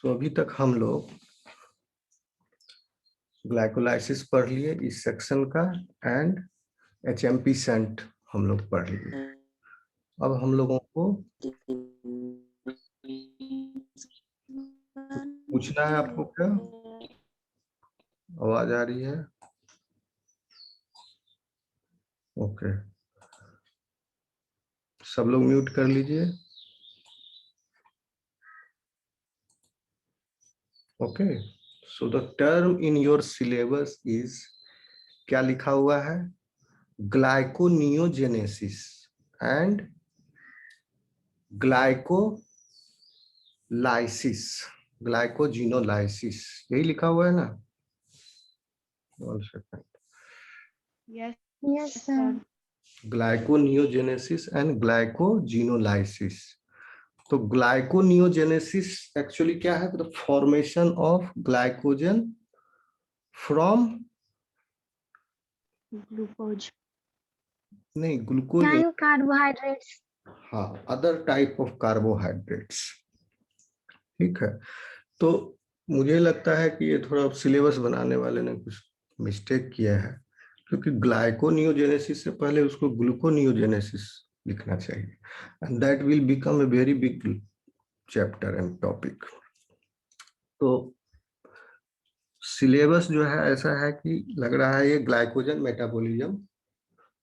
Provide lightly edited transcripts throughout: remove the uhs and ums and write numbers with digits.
तो अभी तक हम लोग ग्लाइकोलाइसिस पढ़ लिए इस सेक्शन का एंड एचएमपी सेंट हम लोग पढ़ लिए। अब हम लोगों को पूछना है आपको क्या? आवाज आ रही है? ओके, सब लोग म्यूट कर लीजिए। Okay, so the term in your syllabus is, क्या लिखा हुआ है? ग्लाइकोनियोजेनेसिस एंड ग्लाइकोलाइसिस, ग्लाइकोजिनोलाइसिस, यही लिखा हुआ है ना? 1 second. Yes sir. Gluconeogenesis and glycogenolysis. तो ग्लाइकोनियोजेनेसिस एक्चुअली क्या है? The formation of glycogen from, glucose नहीं ग्लूकोज, कार्बोहाइड्रेट्स। हाँ, अदर टाइप ऑफ कार्बोहाइड्रेट्स। ठीक है, तो मुझे लगता है कि ये थोड़ा सिलेबस बनाने वाले ने कुछ मिस्टेक किया है, क्योंकि ग्लाइकोनियोजेनेसिस से पहले उसको ग्लूकोनियोजेनेसिस लिखना चाहिए, and that will become a very big chapter and topic. तो सिलेबस जो है ऐसा है कि लग रहा है ये ग्लाइकोजन मेटाबॉलिज्म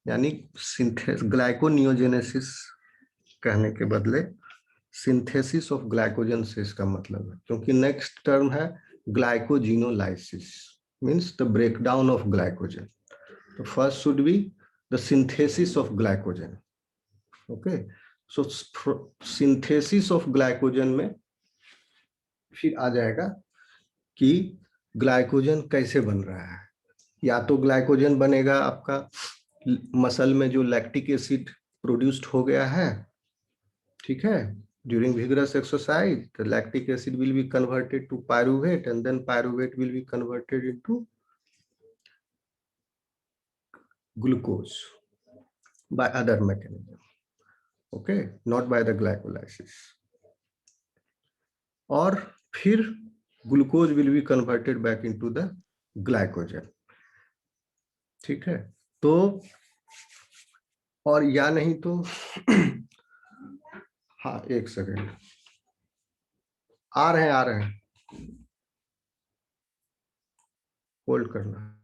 यानी सिंथेस, ग्लाइकोनियोजेनेसिस कहने के बदले सिंथेसिस ऑफ ग्लाइकोजन से इसका मतलब है, क्योंकि नेक्स्ट टर्म है glycogenolysis, means the breakdown of glycogen. तो first should be the synthesis of glycogen. Okay, so synthesis of glycogen में फिर आ जाएगा कि ग्लाइकोजन कैसे बन रहा है। या तो ग्लाइकोजन बनेगा आपका मसल में जो लैक्टिक एसिड प्रोड्यूस्ड हो गया है, ठीक है, during vigorous exercise the lactic acid will be converted to pyruvate and then pyruvate will be converted into glucose by other mechanism, okay, not by the glycolysis, और फिर glucose will be converted back into the glycogen। ठीक है, तो और या नहीं तो हाँ, एक सेकेंड, आ रहे हैं, होल्ड करना।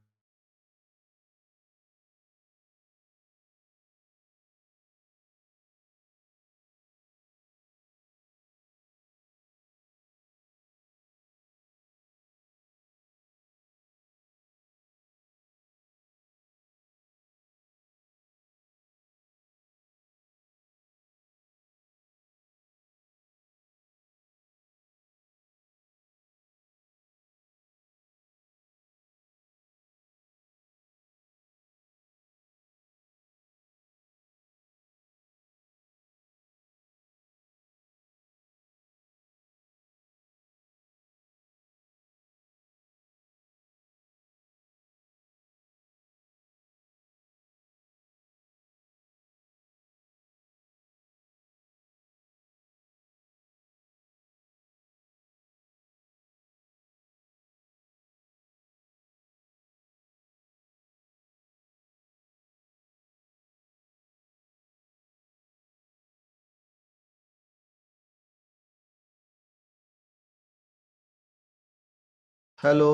Hello,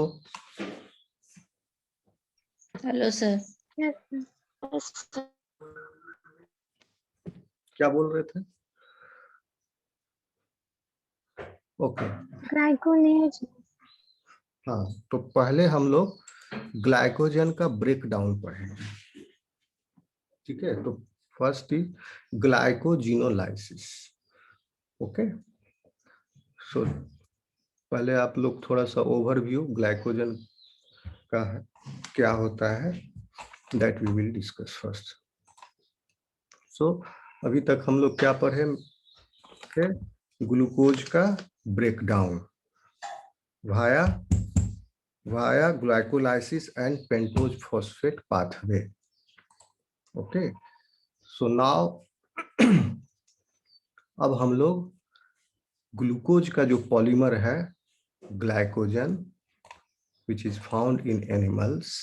hello sir. क्या बोल रहे थे? ओके, हाँ, तो पहले हम लोग ग्लाइकोजन का ब्रेकडाउन पढ़ेंगे। ठीक है, तो फर्स्ट इज ग्लाइकोजिनोलाइसिस। ओके, सो पहले आप लोग थोड़ा सा ओवरव्यू ग्लाइकोजन का है, क्या होता है, that we will discuss first. So अभी तक हम लोग क्या पढ़े थे? ग्लूकोज का breakdown via glycolysis and pentose phosphate pathway. Okay, so now अब हम लोग ग्लूकोज का जो पॉलीमर है glycogen which is found in animals,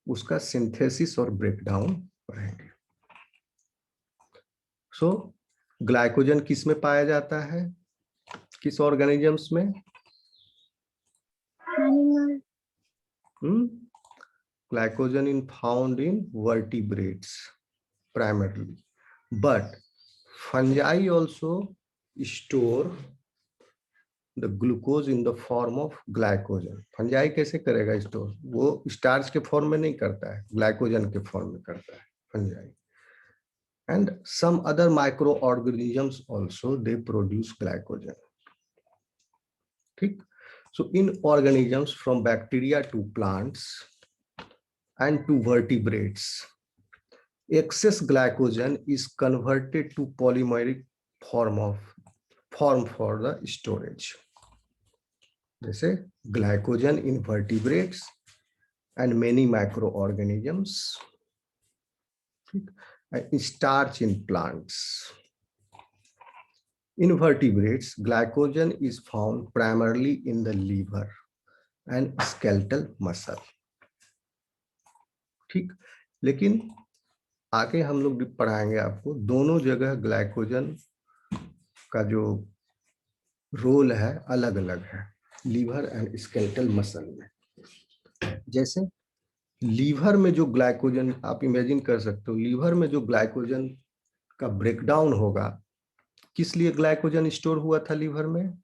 उसका सिंथेसिस और ब्रेकडाउन पढ़ेंगे। सो ग्लाइकोजन किस में पाया जाता है, किस ऑर्गेनिजम्स में? Animal. Glycogen is found in vertebrates primarily, but fungi also store the glucose in the form of glycogen. Fungi कैसे करेगा स्टोर? वो स्टार्च के फॉर्म में नहीं करता है, ग्लाइकोजन के फॉर्म में करता है fungi. And some other microorganisms also they produce glycogen. ठीक? So in organisms from bacteria to plants and to vertebrates, excess glycogen is converted to polymeric form for the storage. जैसे glycogen in vertebrates and many microorganisms, and starch in plants. In vertebrates, glycogen is found primarily in the liver and skeletal muscle. ठीक, लेकिन आगे हम लोग पढ़ाएंगे आपको दोनों जगह ग्लाइकोजन का जो रोल है अलग अलग है, लीवर एंड स्केलेटल मसल में। जैसे लीवर में जो ग्लाइकोजन, आप इमेजिन कर सकते हो, लीवर में जो ग्लाइकोजन का ब्रेकडाउन होगा, किस लिए ग्लाइकोजन स्टोर हुआ था लीवर में?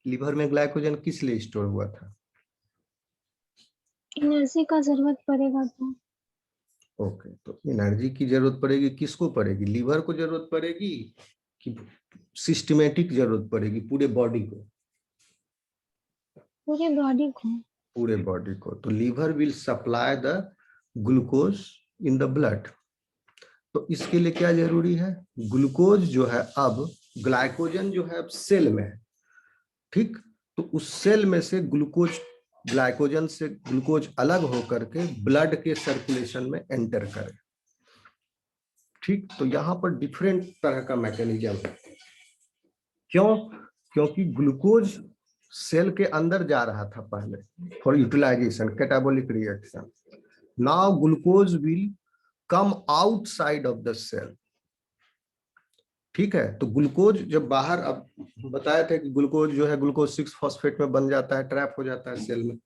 लीवर में ग्लाइकोजन किस लिए स्टोर हुआ था? एनर्जी का जरूरत पड़ेगा तो। ओके, तो एनर्जी की जरूरत पड़ेगी, किसको पड़ेगी? लीवर को जरूरत पड़ेगी कि सिस्टमेटिक जरूरत पड़ेगी पूरे बॉडी को? पूरे बॉडी को। पूरे बॉडी को। तो liver will supply the glucose in the blood. तो इसके लिए क्या जरूरी है? ग्लूकोज जो है, अब ग्लाइकोजन जो है अब सेल में है, ठीक, तो उस सेल में से ग्लूकोज, ग्लाइकोजन से ग्लूकोज अलग होकर के ब्लड के सर्कुलेशन में एंटर करे, ठीक। तो यहाँ पर डिफरेंट तरह का मैकेनिज्म है। क्यों? क्योंकि ग्लूकोज सेल के अंदर जा रहा था पहले for utilisation, catabolic reaction. Now glucose will come outside of the cell, ठीक है। तो ग्लूकोज जब बाहर, अब बताया था कि ग्लूकोज जो है ग्लूकोज 6 फॉस्फेट में बन जाता है, ट्रैप हो जाता है सेल में।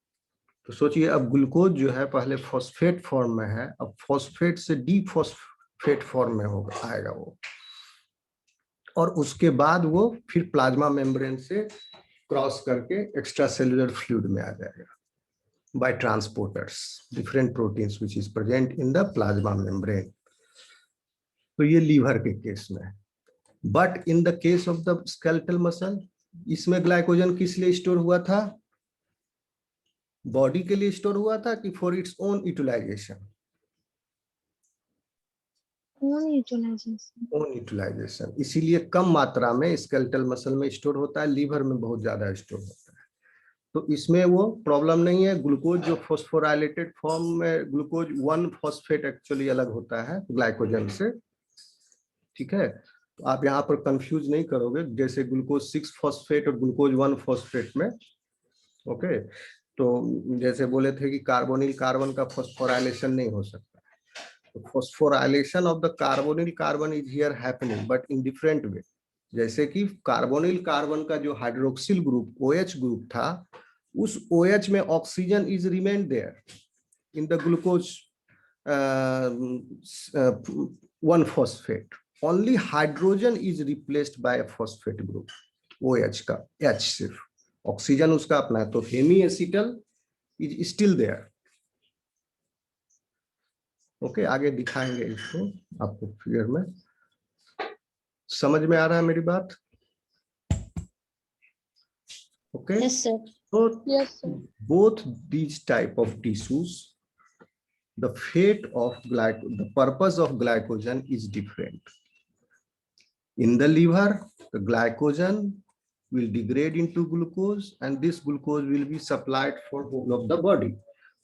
तो सोचिए अब ग्लूकोज जो है पहले फॉस्फेट फॉर्म में है, अब फॉस्फेट से डी फॉस्फेट फॉर्म में होगा, आएगा वो, और उसके बाद वो फिर प्लाज्मा मेम्ब्रेन से क्रॉस करके एक्स्ट्रा सेलुलर फ्लूइड में आ जाएगा by transporters, different proteins which is present in the plasma membrane. तो ये लीवर के केस में है। But in the case of the skeletal muscle, इसमें ग्लाइकोजन किस लिए स्टोर हुआ था? बॉडी के लिए स्टोर हुआ था कि for its own utilisation? Own utilisation. Own utilisation. इसीलिए कम मात्रा में स्केलेटल मसल में स्टोर होता है, लीवर में बहुत ज्यादा स्टोर होता है। तो इसमें वो प्रॉब्लम नहीं है। ग्लूकोज जो फॉस्फोराइलेटेड फॉर्म में, ग्लूकोज 1 फॉस्फेट एक्चुअली अलग होता है ग्लाइकोजन से, ठीक है। तो आप यहाँ पर कंफ्यूज नहीं करोगे, जैसे ग्लूकोज 6 फॉस्फेट और ग्लूकोज 1 फॉस्फेट में, ओके। तो जैसे बोले थे कि कार्बोनिल कार्बन का फॉस्फोराइलेशन नहीं हो सकता, तो phosphorylation of the carbonyl carbon is here happening but in different way. जैसे कि कार्बोनिल कार्बन का जो हाइड्रोक्सिल ग्रुप OH ग्रुप था, उस OH में oxygen is remain there in the glucose 1 phosphate, only hydrogen is replaced by phosphate group OH का, H सिर्फ, oxygen उसका अपना है। तो hemiacetal is still there, okay. आगे दिखाएंगे इसको आपको फिगर में। समझ में आ रहा है मेरी बात? Okay. Yes sir. So yes sir. both these type of tissues, the the purpose of glycogen is different. In the liver, the glycogen will degrade into glucose, and this glucose will be supplied for whole of the body.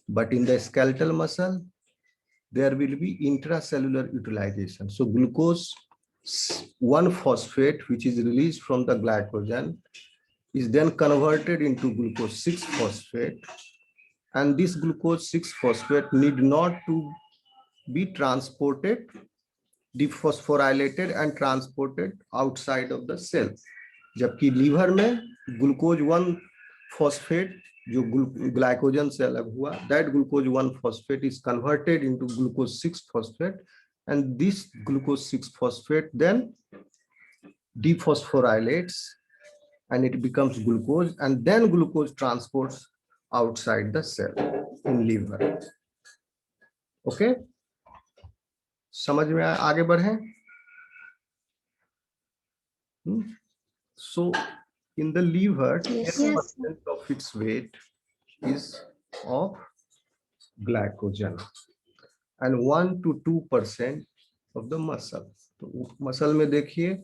But in the skeletal muscle, there will be intracellular utilization. So glucose one phosphate which is released from the glycogen is then converted into glucose 6 phosphate, and this glucose 6 phosphate need not to be transported, dephosphorylated and transported outside of the cell. जबकि liver में glucose 1 phosphate जो glycogen से अलग हुआ, that glucose 1 phosphate is converted into glucose 6 phosphate, and this glucose 6 phosphate then dephosphorylates and it becomes glucose, and then glucose transports outside the cell in liver. Okay, समझ में आगे बढ़े. So in the liver, Yes, 10% of its weight is of glycogen and 1 to 2% of the muscle. तो muscle में देखिए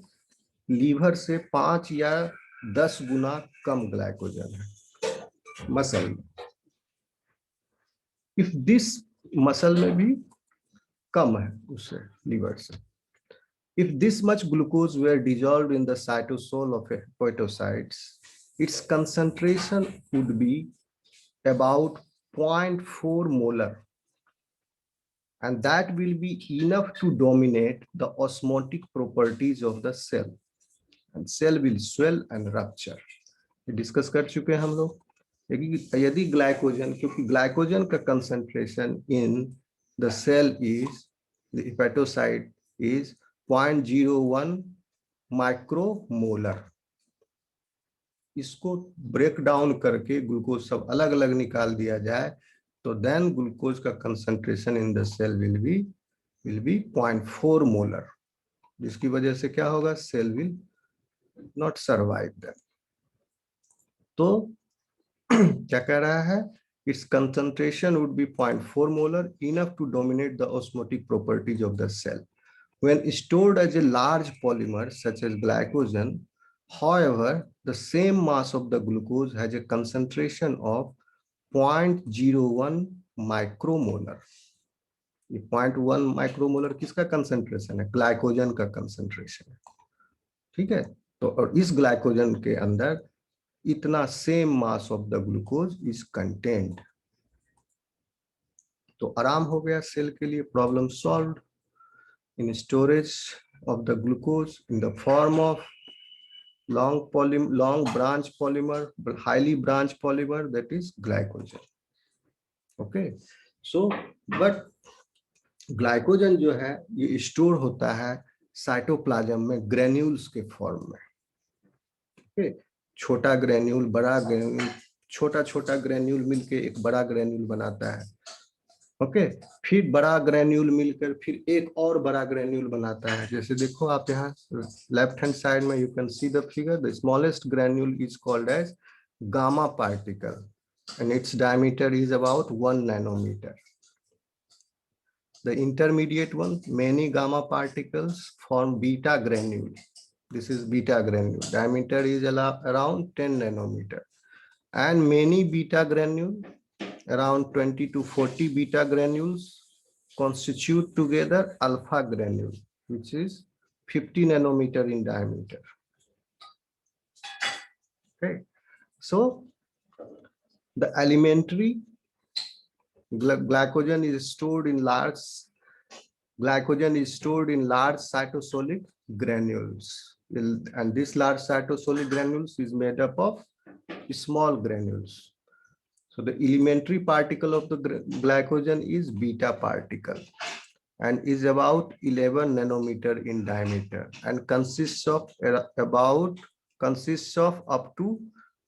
liver से 5 या 10 गुना कम glycogen है मसल में. इफ दिस मसल में भी कम है उससे लीवर से. If this much glucose were dissolved in the cytosol of hepatocytes, its concentration would be about 0.4 molar, and that will be enough to dominate the osmotic properties of the cell, and cell will swell and rupture. ये discuss कर चुके हैं हम लोग. यदि glycogen, क्योंकि glycogen का concentration in the cell is the hepatocyte is 0.01 micromolar. इसको ब्रेक डाउन करके ग्लूकोज सब अलग अलग निकाल दिया जाए तो देन ग्लूकोज का concentration in the cell will be 0.4 molar, जिसकी वजह से क्या होगा, cell will not survive that. तो क्या कह रहा है, its concentration would be 0.4 molar, enough to dominate the osmotic properties of the cell. When stored as a large polymer such as glycogen, however, the same mass of the glucose has a concentration of 0.01 micromolar. ये 0.1 micromolar किसका concentration है, glycogen का concentration है. ठीक है, तो और इस ग्लाइकोजन के अंदर इतना same mass of the glucose is contained. तो आराम हो गया सेल के लिए, problem solved. In storage of the glucose in the form of long branch polymer, highly branch polymer, that is glycogen. Okay, so but glycogen जो है ये store होता है साइटोप्लाज्म में ग्रेन्यूल्स के फॉर्म में. okay? छोटा ग्रेन्यूल, बड़ा ग्रेन्यूल, छोटा छोटा ग्रेन्यूल मिलके एक बड़ा ग्रेन्यूल बनाता है. ओके, फिर बड़ा ग्रेन्यूल मिलकर फिर एक और बड़ा ग्रेन्यूल बनाता है. जैसे देखो आप यहाँ लेफ्ट हैंड साइड में you can see the figure. The smallest granule is called as gamma particle and its diameter is about 1 nanometer. The intermediate one, many gamma particles form beta granule. This is beta granule. Diameter is around 10 nanometer. And many beta granule, around 20 to 40 beta granules, constitute together alpha granule, which is 50 nanometer in diameter. Okay, so the elementary glycogen is stored in large cytosolic granules, and this large cytosolic granules is made up of small granules. So the elementary particle of the glycogen is beta particle and is about 11 nanometer in diameter and consists of up to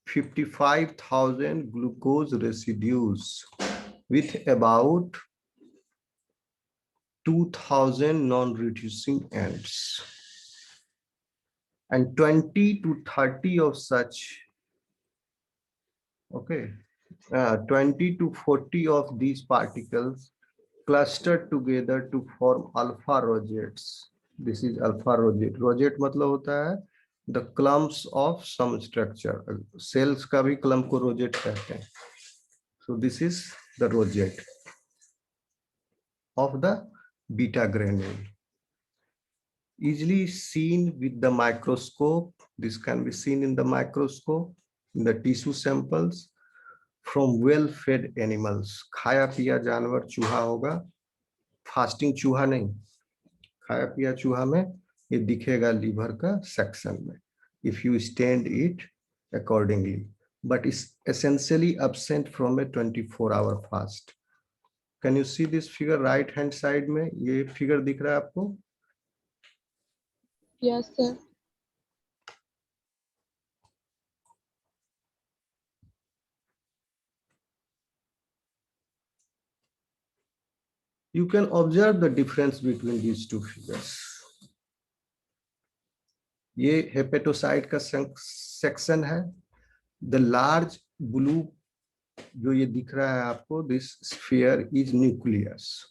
55,000 glucose residues with about 2,000 non-reducing ends, and 20 to 30 of such, okay, 20 to 40 of these particles clustered together to form alpha rosettes. This is alpha rosette. Rosette मतलब होता है the clumps of some structure. Cells का भी clump को rosette कहते हैं. So this is the rosette of the beta granule. easily seen with the microscope. This can be seen in the microscope in the tissue samples from well-fed animals. खाया पिया जानवर चूहा होगा, फास्टिंग चूहा नहीं, खाया पिया चूहा में ये दिखेगा लीवर का सेक्शन में, if you stand it accordingly, but is essentially absent from a 24-hour fast. Can you see this figure right hand side में? ये फिगर दिख रहा है आपको? Yes, sir. You can observe the difference between these two figures. ये hepatocyte का section है. The large blue जो ये दिख रहा है आपको, this sphere is nucleus,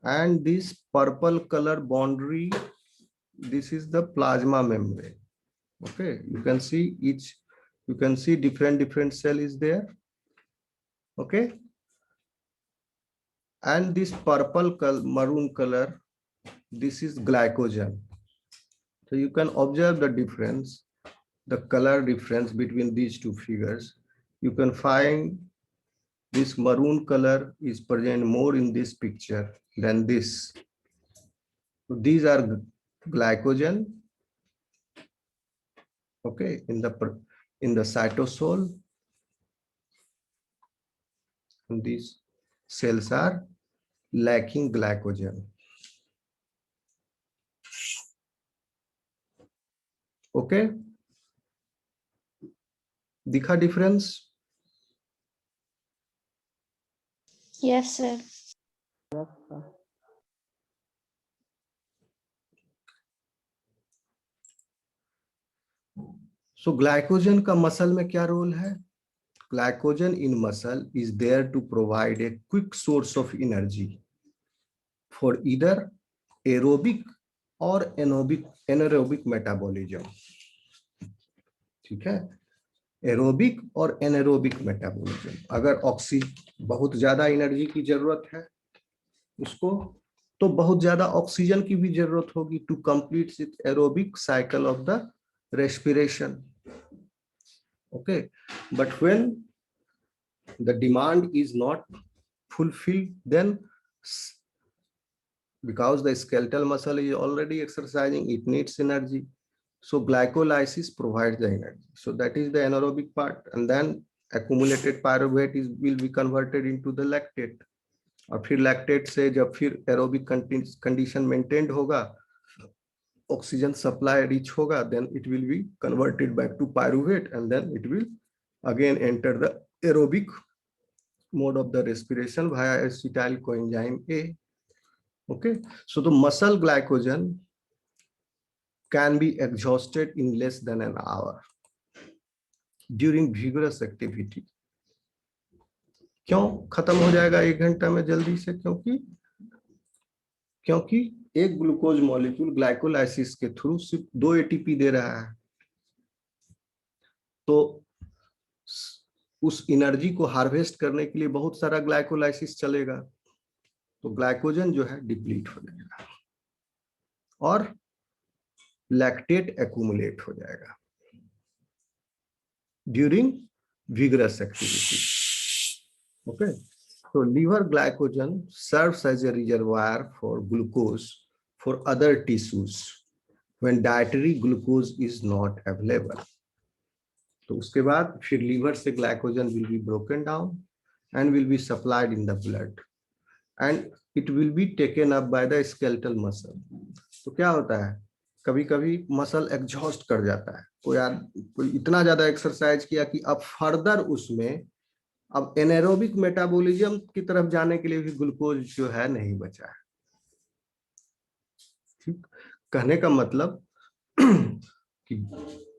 and this purple color boundary, this is the plasma membrane. Okay, you can see each, you can see different cell is there. Okay, and this purple color, maroon color, this is glycogen. So you can observe the difference, the color difference between these two figures. You can find this maroon color is present more in this picture than this. So these are glycogen, okay, in the cytosol, and these cells are lacking glycogen. Okay, दिखा difference? Yes, sir. So glycogen का muscle में क्या role है? Glycogen in muscle is there to provide a quick source of energy for either aerobic or anaerobic metabolism. ठीक है, aerobic और anaerobic metabolism. अगर बहुत ज्यादा एनर्जी की जरूरत है उसको, तो बहुत ज्यादा ऑक्सीजन की भी जरूरत होगी to complete it aerobic cycle of the respiration. Okay, but when the demand is not fulfilled, then because the skeletal muscle is already exercising, it needs energy. So glycolysis provides the energy. So that is the anaerobic part, and then accumulated pyruvate will be converted into the lactate. और फिर lactate से जब फिर aerobic condition maintained होगा, oxygen supply reach hoga, then it will be converted back to pyruvate, and then it will again enter the aerobic mode of the respiration via acetyl coenzyme A. Okay, so the muscle glycogen can be exhausted in less than an hour during vigorous activity. क्यों खत्म हो जाएगा 1 घंटा में जल्दी से? क्योंकि एक ग्लूकोज मॉलिक्यूल ग्लाइकोलाइसिस के थ्रू सिर्फ 2 एटीपी दे रहा है, तो उस एनर्जी को हार्वेस्ट करने के लिए बहुत सारा ग्लाइकोलाइसिस चलेगा, तो ग्लाइकोजन जो है डिप्लीट हो जाएगा और लैक्टेट एक्यूमुलेट हो जाएगा during vigorous activity. Okay, so liver glycogen serves as a reservoir for glucose for other tissues when dietary glucose is not available. तो उसके बाद फिर liver से glycogen will be broken down and will be supplied in the blood and it will be taken up by the skeletal muscle. तो क्या होता है, कभी कभी मसल एग्जॉस्ट कर जाता है, कोई इतना ज्यादा एक्सरसाइज किया कि अब फर्दर उसमें अब एनारोबिक मेटाबॉलिज्म की तरफ जाने के लिए भी ग्लूकोज जो है नहीं बचा है. ठीक, कहने का मतलब कि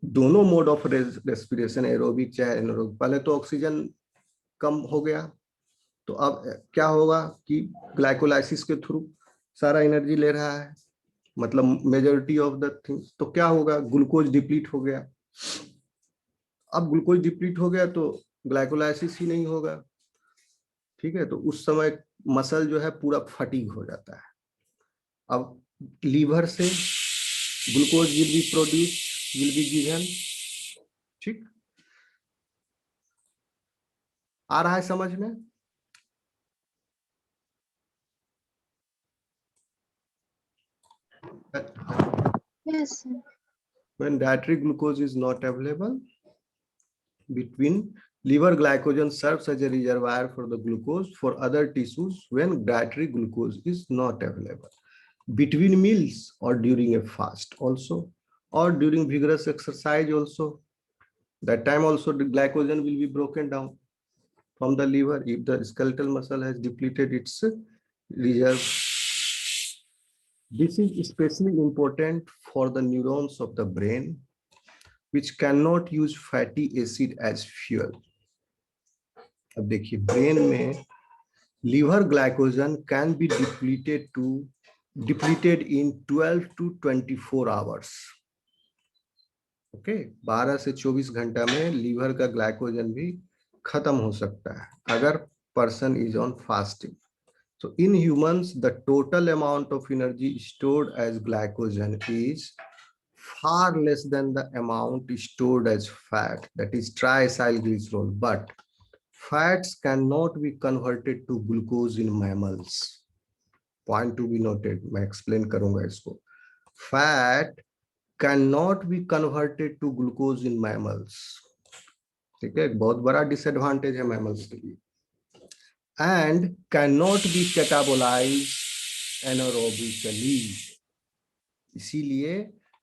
दोनों मोड ऑफ रेस्पिरेशन, एरोबिक चाहे एनारोबिक, पहले तो ऑक्सीजन कम हो गया, तो अब क्या होगा कि ग्लाइकोलाइसिस के थ्रू सारा एनर्जी ले रहा है, मतलब मेजॉरिटी ऑफ द थिंग्स, तो क्या होगा, ग्लूकोज डिप्लीट हो गया. अब ग्लूकोज डिप्लीट हो गया तो ग्लाइकोलाइसिस ही नहीं होगा. ठीक है, तो उस समय मसल जो है पूरा फटीग हो जाता है. अब लीवर से glucose will be produce, will be given. ठीक, आ रहा है समझ में? Yes, sir. When dietary glucose is not available, between liver glycogen serves as a reservoir for the glucose for other tissues when dietary glucose is not available. Between meals or during a fast also, or during vigorous exercise also. That time also the glycogen will be broken down from the liver if the skeletal muscle has depleted its reserve. This is especially important for the neurons of the brain which cannot use fatty acid as fuel. अब देखिए brain में liver glycogen can be depleted in 12 to 24 hours. Okay 12 से 24 घंटा में liver का glycogen भी खत्म हो सकता है अगर person is on fasting. So in humans, the total amount of energy stored as glycogen is far less than the amount stored as fat, that is triacylglycerol. But fats cannot be converted to glucose in mammals. Point to be noted. मैं explain करूँगा इसको. Fat cannot be converted to glucose in mammals. ठीक है, एक बहुत बड़ा disadvantage है mammals के लिए. And cannot be catabolized anaerobically. इसीलिए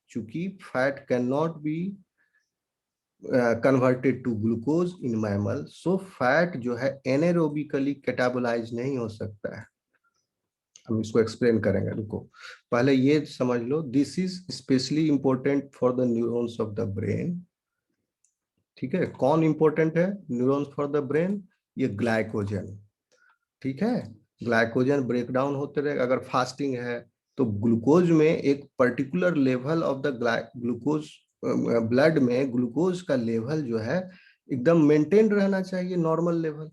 चूंकि fat can not be converted to glucose in mammal, so fat जो है एनारोबिकली कैटाबोलाइज नहीं हो सकता है. हम इसको एक्सप्लेन करेंगे, रुको पहले ये समझ लो. This is specially important for the neurons of the brain. ठीक है, कौन इंपॉर्टेंट है न्यूरॉन्स फॉर द ब्रेन? ये ग्लाइकोजन. ठीक है, ग्लाइकोजन ब्रेक डाउन होते रहे. अगर फास्टिंग है तो ग्लूकोज में एक particular level of the glucose, blood में ग्लूकोज का लेवल जो है एकदम मेंटेन रहना चाहिए, नॉर्मल लेवल.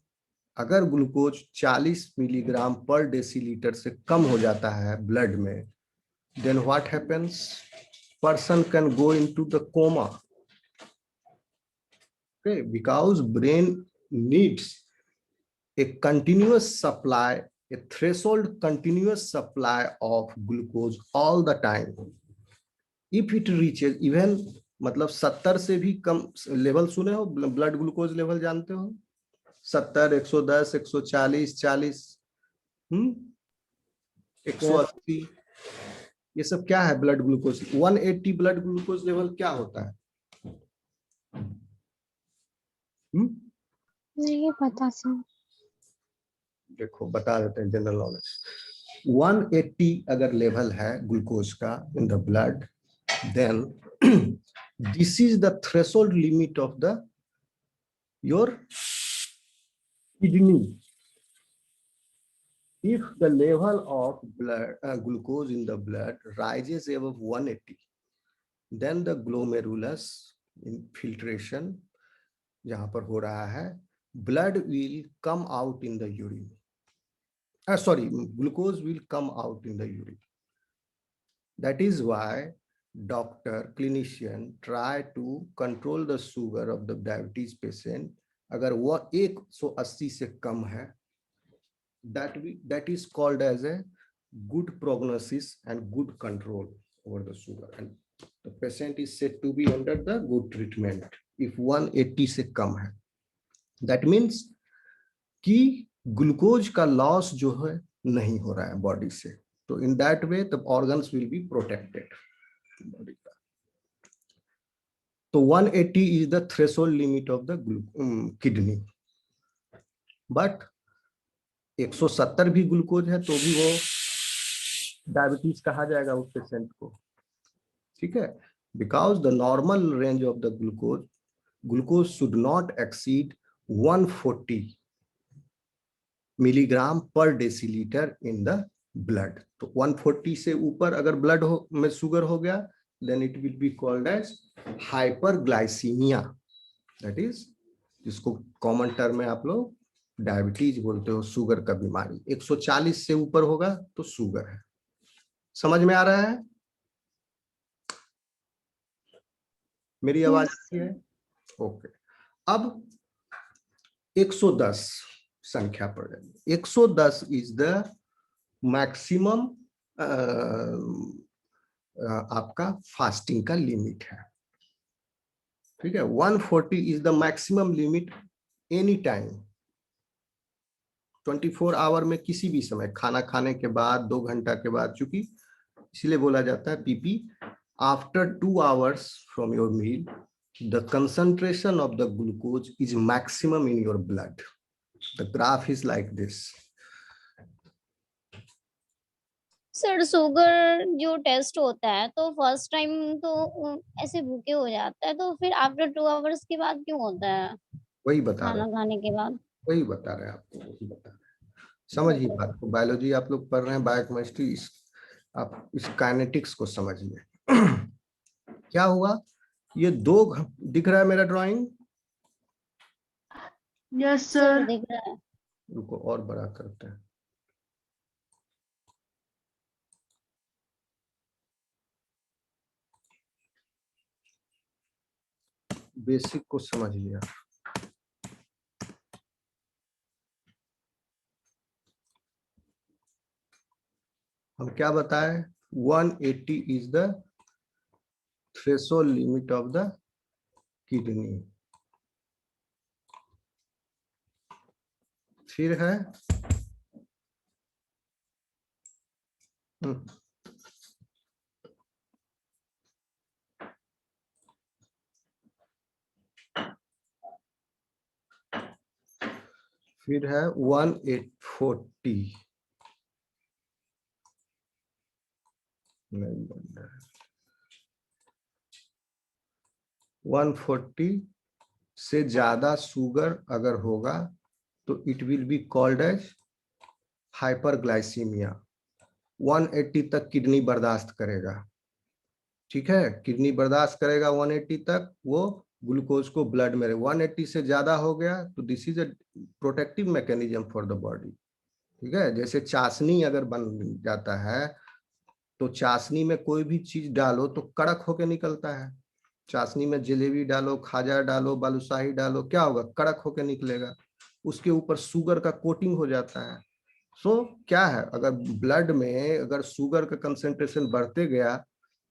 अगर ग्लूकोज 40 मिलीग्राम पर डेसीलीटर से कम हो जाता है ब्लड में, then what happens? Person can go into the coma. Okay, because brain needs a continuous supply, a threshold continuous supply of glucose all the time. If it reaches even, मतलब 70 से भी कम level, सुने हो blood glucose level जानते हो? 70, 110, 140, 40, 180, ये सब क्या है blood glucose? 180 blood glucose level क्या होता है? नहीं पता सर. देखो बता देते हैं जनरल नॉलेज. 180 अगर लेवल है ग्लूकोज का in the blood, then this is the threshold limit of the your kidney. If the level of blood glucose in the blood rises above 180, then the glomerulus infiltration जहां पर हो रहा है, blood will come out in the urine. Glucose will come out in the urine. That is why doctor, clinician try to control the sugar of the diabetes patient. अगर वो 180 से कम है, that is called as a good prognosis and good control over the sugar, and the patient is said to be under the good treatment if 180 से कम है. That means कि glucose का loss जो है नहीं हो रहा है बॉडी से, तो in that way the organs will be protected body का. तो 180 is the threshold limit of the kidney. But 170 भी ग्लूकोज है तो भी वो डायबिटीज कहा जाएगा उस पेशेंट को. ठीक है, because the normal range of the glucose should not exceed 140 milligram पर डेसीलीटर इन द ब्लड. तो 140 से ऊपर अगर ब्लड में शुगर हो गया, then it will be called as hyperglycaemia. That is, जिसको कॉमन टर्म में आप लोग डायबिटीज बोलते हो, शुगर का बीमारी. 140 से ऊपर होगा तो शुगर है. समझ में आ रहा है? मेरी आवाज Yes, आती है? ओके। अब 110 संख्या पर जाइए। 110 इज द मैक्सिमम आपका फास्टिंग का लिमिट है। ठीक है, 140 is the maximum limit any time, 24 hour में किसी भी समय, खाना खाने के बाद, 2 घंटा के बाद, चूंकि इसलिए बोला जाता है PP. After 2 hours from your meal the concentration of the glucose is maximum in your blood. The graph is like this. Sir sugar जो टेस्ट होता है तो फर्स्ट टाइम तो ऐसे भूखे हो जाता है, तो फिर आफ्टर 2 आवर्स के बाद क्यों होता है? वही बता रहे खाना हैं, खाने के बाद। वही बता रहे हैं आपको, वही बता रहे हैं। समझिए बात को, बायोलॉजी आप लोग पढ़ रहे हैं, बायोकेमिस्ट्री, आप इस काइनेटिक्स को समझिए। क्या हुआ, ये दिख रहा है मेरा ड्राइंग? Yes sir sir. दिख रहा है। रुको और बड़ा करते हैं। बेसिक को समझिए आप। हम क्या बताएं, 180 is the threshold limit of the kidney. फिर है फिर है 140, नहीं बन रहा है, 140 से ज्यादा शुगर अगर होगा तो it will be called as hyperglycaemia. 180 तक किडनी बर्दाश्त करेगा, ठीक है, किडनी बर्दाश्त करेगा 180 तक, वो ग्लूकोज को ब्लड में 180 से ज्यादा हो गया तो this is a protective mechanism for the body. ठीक है, जैसे चाशनी अगर बन जाता है तो चाशनी में कोई भी चीज डालो तो कड़क होके निकलता है। चाशनी में जलेबी डालो, खाजा डालो, बालूशाही डालो, क्या होगा, कड़क होके निकलेगा। उसके ऊपर शुगर का कोटिंग हो जाता है। सो क्या है, अगर ब्लड में अगर शुगर का कंसेंट्रेशन बढ़ते गया,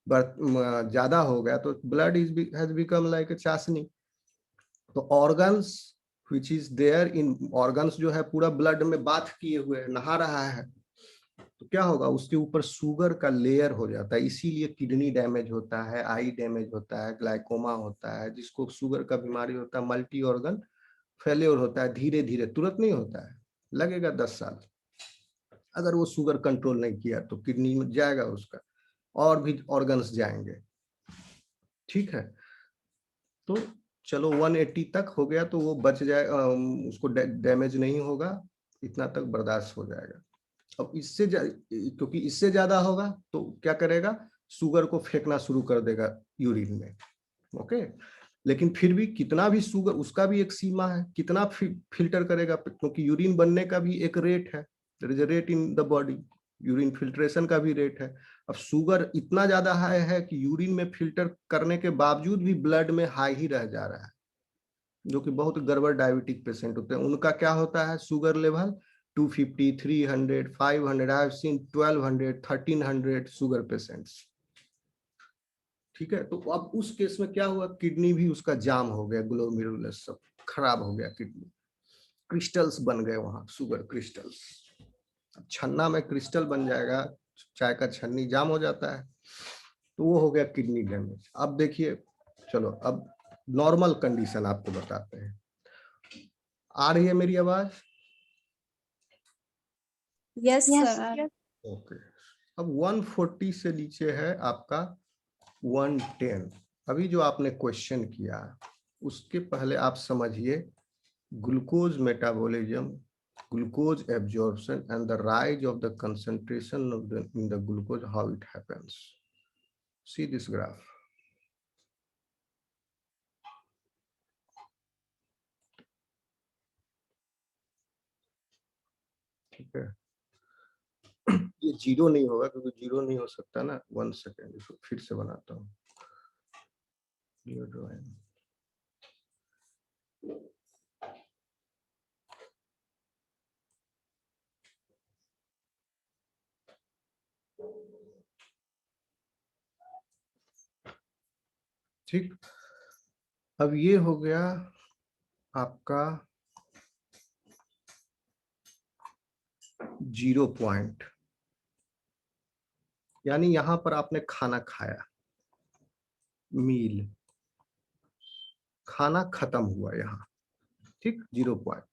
ज्यादा हो गया, तो blood has become like a चाशनी। तो organs which is there in, organs जो है पूरा ब्लड में बाथ किए हुए नहा रहा है, तो क्या होगा, उसके ऊपर शुगर का लेयर हो जाता है। इसीलिए किडनी डैमेज होता है, आई डैमेज होता है, ग्लाइकोमा होता है, जिसको शुगर का बीमारी होता है, मल्टी ऑर्गन फेल्योर होता है। धीरे धीरे, तुरंत नहीं होता है, लगेगा 10 साल। अगर वो शुगर कंट्रोल नहीं किया तो किडनी में जाएगा उसका, और भी ऑर्गन्स जाएंगे। ठीक है, तो चलो 180 तक हो गया तो वो बच जाए, उसको डैमेज नहीं होगा, इतना तक बर्दाश्त हो जाएगा। अब क्योंकि इससे ज्यादा होगा तो क्या करेगा, शुगर को फेंकना शुरू कर देगा यूरिन में। ओके, लेकिन फिर भी कितना भी शुगर, उसका भी एक सीमा है, कितना फिल्टर करेगा, क्योंकि यूरिन बनने का भी एक रेट है, there is a rate in the body, urine filtration का भी रेट है। अब शुगर इतना ज्यादा हाई है कि यूरिन में फिल्टर करने के बावजूद भी ब्लड में हाई ही रह जा रहा है, जो कि बहुत गड़बड़ डायबिटिक पेशेंट होते हैं। उनका क्या होता है, sugar level 250, 300, 500, I have seen 1200, 1300 sugar patients. ठीक है, तो अब उस केस में क्या हुआ, किडनी भी उसका जाम हो गया, ग्लोमेरुलस सब खराब हो गया, किडनी क्रिस्टल्स बन गए वहां, शुगर क्रिस्टल्स। छन्ना में क्रिस्टल बन जाएगा, चाय का छन्नी जाम हो जाता है, तो वो हो गया किडनी डैमेज। अब देखिए, चलो अब नॉर्मल कंडीशन आपको बताते हैं। आ रही है मेरी आवाज? Yes yes, sir. ओके। अब 140 से नीचे है आपका 110। अभी जो आपने क्वेश्चन किया उसके पहले आप समझिए glucose metabolism, glucose absorption and the rise of the concentration of in the glucose, how it happens. See this graph. ठीक है, ये जीरो नहीं होगा, क्योंकि जीरो नहीं हो सकता ना। 1 सेकेंड, इसको फिर से बनाता हूँ। ड्राइंग ठीक। अब ये हो गया आपका 0 पॉइंट, यानी यहां पर आपने खाना खाया, मील, खाना खत्म हुआ यहाँ, ठीक, 0 पॉइंट।